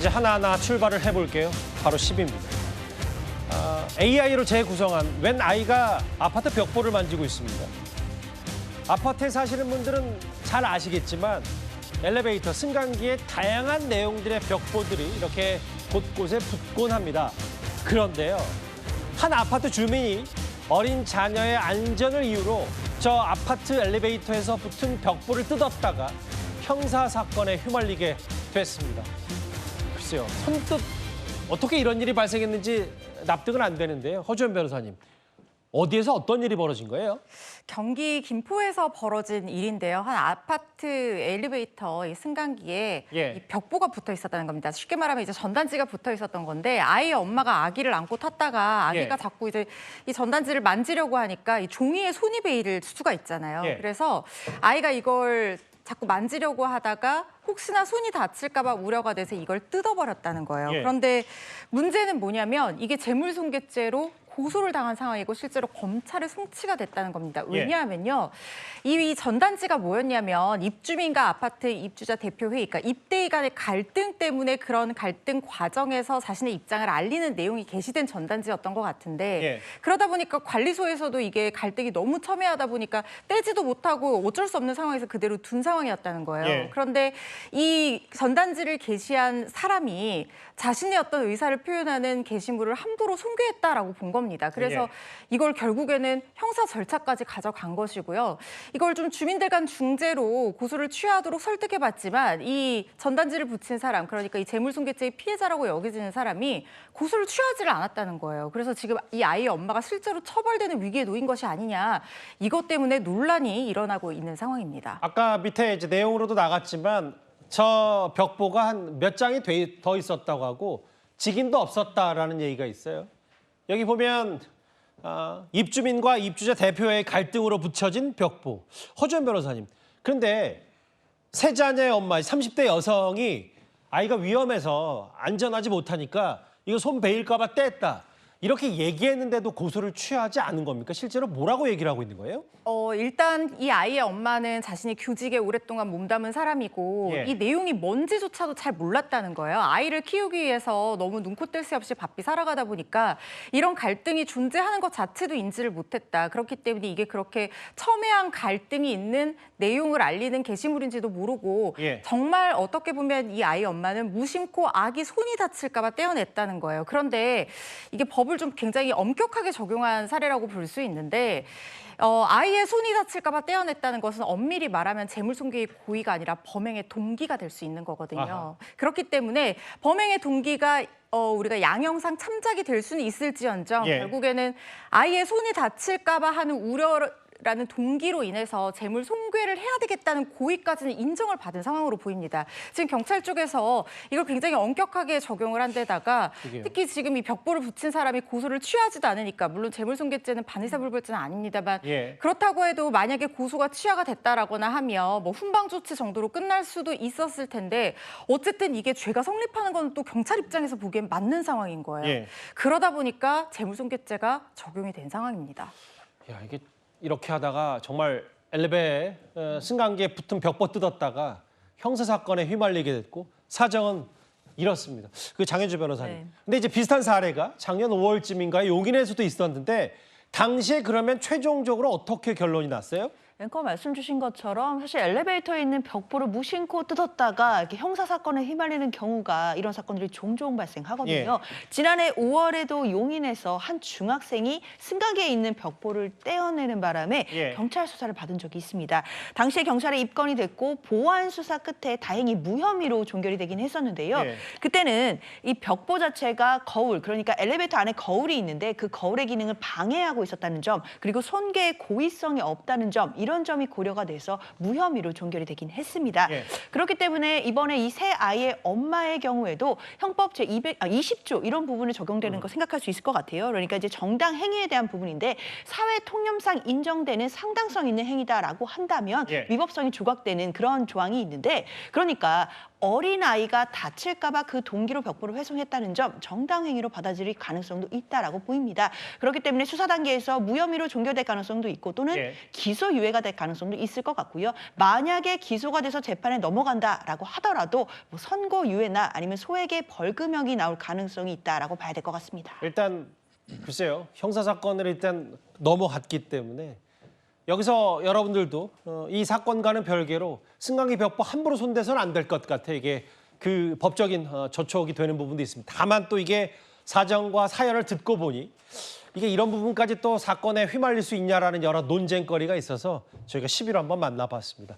이제 하나하나 출발을 해볼게요. 바로 10입니다. AI로 재구성한 웬 아이가 아파트 벽보를 만지고 있습니다. 아파트에 사시는 분들은 잘 아시겠지만 엘리베이터, 승강기에 다양한 내용들의 벽보들이 이렇게 곳곳에 붙곤 합니다. 그런데요, 한 아파트 주민이 어린 자녀의 안전을 이유로 저 아파트 엘리베이터에서 붙은 벽보를 뜯었다가 형사사건에 휘말리게 됐습니다. 글쎄요, 선뜻 어떻게 이런 일이 발생했는지 납득은 안 되는데요. 허주연 변호사님, 어디에서 어떤 일이 벌어진 거예요? 경기 김포에서 벌어진 일인데요. 한 아파트 엘리베이터 이 승강기에 예. 이 벽보가 붙어 있었다는 겁니다. 쉽게 말하면 이제 전단지가 붙어 있었던 건데 아이의 엄마가 아기를 안고 탔다가 아기가 예. 자꾸 이제 이 전단지를 만지려고 하니까 이 종이에 손이 베일 수가 있잖아요. 예. 그래서 아이가 이걸 자꾸 만지려고 하다가 혹시나 손이 다칠까 봐 우려가 돼서 이걸 뜯어버렸다는 거예요. 예. 그런데 문제는 뭐냐면 이게 재물손괴죄로 고소를 당한 상황이고 실제로 검찰에 송치가 됐다는 겁니다. 왜냐하면요. 이 전단지가 뭐였냐면 입주민과 아파트 입주자 대표회의, 그러니까 입대위 간의 갈등 때문에 그런 갈등 과정에서 자신의 입장을 알리는 내용이 게시된 전단지였던 것 같은데 예. 그러다 보니까 관리소에서도 이게 갈등이 너무 첨예하다 보니까 떼지도 못하고 어쩔 수 없는 상황에서 그대로 둔 상황이었다는 거예요. 예. 그런데 이 전단지를 게시한 사람이 자신의 어떤 의사를 표현하는 게시물을 함부로 손괴했다라고 본 겁니다. 그래서 예. 이걸 결국에는 형사 절차까지 가져간 것이고요. 이걸 좀 주민들 간 중재로 고소를 취하도록 설득해봤지만 이 전단지를 붙인 사람, 그러니까 이 재물손괴죄의 피해자라고 여겨지는 사람이 고소를 취하지를 않았다는 거예요. 그래서 지금 이 아이의 엄마가 실제로 처벌되는 위기에 놓인 것이 아니냐, 이것 때문에 논란이 일어나고 있는 상황입니다. 아까 밑에 이제 내용으로도 나갔지만 저 벽보가 한 몇 장이 더 있었다고 하고 직인도 없었다라는 얘기가 있어요. 여기 보면 입주민과 입주자 대표의 갈등으로 붙여진 벽보. 허주연 변호사님, 그런데 세 자녀의 엄마, 30대 여성이 아이가 위험해서 안전하지 못하니까 이거 손 베일까 봐 뗐다, 이렇게 얘기했는데도 고소를 취하지 않은 겁니까? 실제로 뭐라고 얘기를 하고 있는 거예요? 일단 이 아이의 엄마는 자신이 교직에 오랫동안 몸담은 사람이고 예. 이 내용이 뭔지조차도 잘 몰랐다는 거예요. 아이를 키우기 위해서 너무 눈코 뜰 새 없이 바삐 살아가다 보니까 이런 갈등이 존재하는 것 자체도 인지를 못했다. 그렇기 때문에 이게 그렇게 첨예한 갈등이 있는 내용을 알리는 게시물인지도 모르고 예. 정말 어떻게 보면 이 아이의 엄마는 무심코 아기 손이 다칠까 봐 떼어냈다는 거예요. 그런데 이게 법을 좀 굉장히 엄격하게 적용한 사례라고 볼 수 있는데 아이의 손이 다칠까 봐 떼어냈다는 것은 엄밀히 말하면 재물손괴의 고의가 아니라 범행의 동기가 될 수 있는 거거든요. 아하. 그렇기 때문에 범행의 동기가 우리가 양형상 참작이 될 수는 있을지언정 예. 결국에는 아이의 손이 다칠까 봐 하는 우려라는 동기로 인해서 재물 손괴를 해야 되겠다는 고의까지는 인정을 받은 상황으로 보입니다. 지금 경찰 쪽에서 이걸 굉장히 엄격하게 적용을 한 데다가 그게요. 특히 지금 이 벽보를 붙인 사람이 고소를 취하지도 않으니까, 물론 재물손괴죄는 반의사불벌죄는 아닙니다만 예. 그렇다고 해도 만약에 고소가 취하가 됐다라거나 하면 뭐 훈방 조치 정도로 끝날 수도 있었을 텐데 어쨌든 이게 죄가 성립하는 건 또 경찰 입장에서 보기엔 맞는 상황인 거예요. 예. 그러다 보니까 재물손괴죄가 적용이 된 상황입니다. 야, 이게 이렇게 하다가 정말 엘리베이터에 승강기에 붙은 벽보 뜯었다가 형사사건에 휘말리게 됐고 사정은 이렇습니다. 그 장현주 변호사님. 네. 근데 이제 비슷한 사례가 작년 5월쯤인가 용인에서도 있었는데 당시에 그러면 최종적으로 어떻게 결론이 났어요? 앵커 말씀 주신 것처럼 사실 엘리베이터에 있는 벽보를 무심코 뜯었다가 이렇게 형사 사건에 휘말리는 경우가, 이런 사건들이 종종 발생하거든요. 지난해 5월에도 용인에서 한 중학생이 승강기에 있는 벽보를 떼어내는 바람에 경찰 수사를 받은 적이 있습니다. 당시에 경찰에 입건이 됐고 보안 수사 끝에 다행히 무혐의로 종결이 되긴 했었는데요. 그때는 이 벽보 자체가 거울, 그러니까 엘리베이터 안에 거울이 있는데 그 거울의 기능을 방해하고 있었다는 점, 그리고 손괴의 고의성이 없다는 점, 이런 점이 고려가 돼서 무혐의로 종결이 되긴 했습니다. 그렇기 때문에 이번에 이 세 아이의 엄마의 경우에도 형법 제20조 이런 부분이 적용되는 거 생각할 수 있을 것 같아요. 그러니까 이제 정당 행위에 대한 부분인데 사회 통념상 인정되는 상당성 있는 행위다라고 한다면 위법성이 조각되는 그런 조항이 있는데, 그러니까 어린아이가 다칠까 봐 그 동기로 벽보를 훼손했다는 점 정당 행위로 받아들일 가능성도 있다라고 보입니다. 그렇기 때문에 수사 단계에서 무혐의로 종결될 가능성도 있고 또는 기소 유예가 기소가 될 가능성도 있을 것 같고요. 만약에 기소가 돼서 재판에 넘어간다라고 하더라도 뭐 선고유예나 아니면 소액의 벌금형이 나올 가능성이 있다라고 봐야 될 것 같습니다. 일단 글쎄요. 형사사건을 일단 넘어갔기 때문에 여기서 여러분들도 이 사건과는 별개로 승강기 벽보 함부로 손대서는 안 될 것 같아. 이게 그 법적인 저촉이 되는 부분도 있습니다. 다만 또 이게 사정과 사연을 듣고 보니 이게 이런 부분까지 또 사건에 휘말릴 수 있냐라는 여러 논쟁거리가 있어서 저희가 11호 한번 만나봤습니다.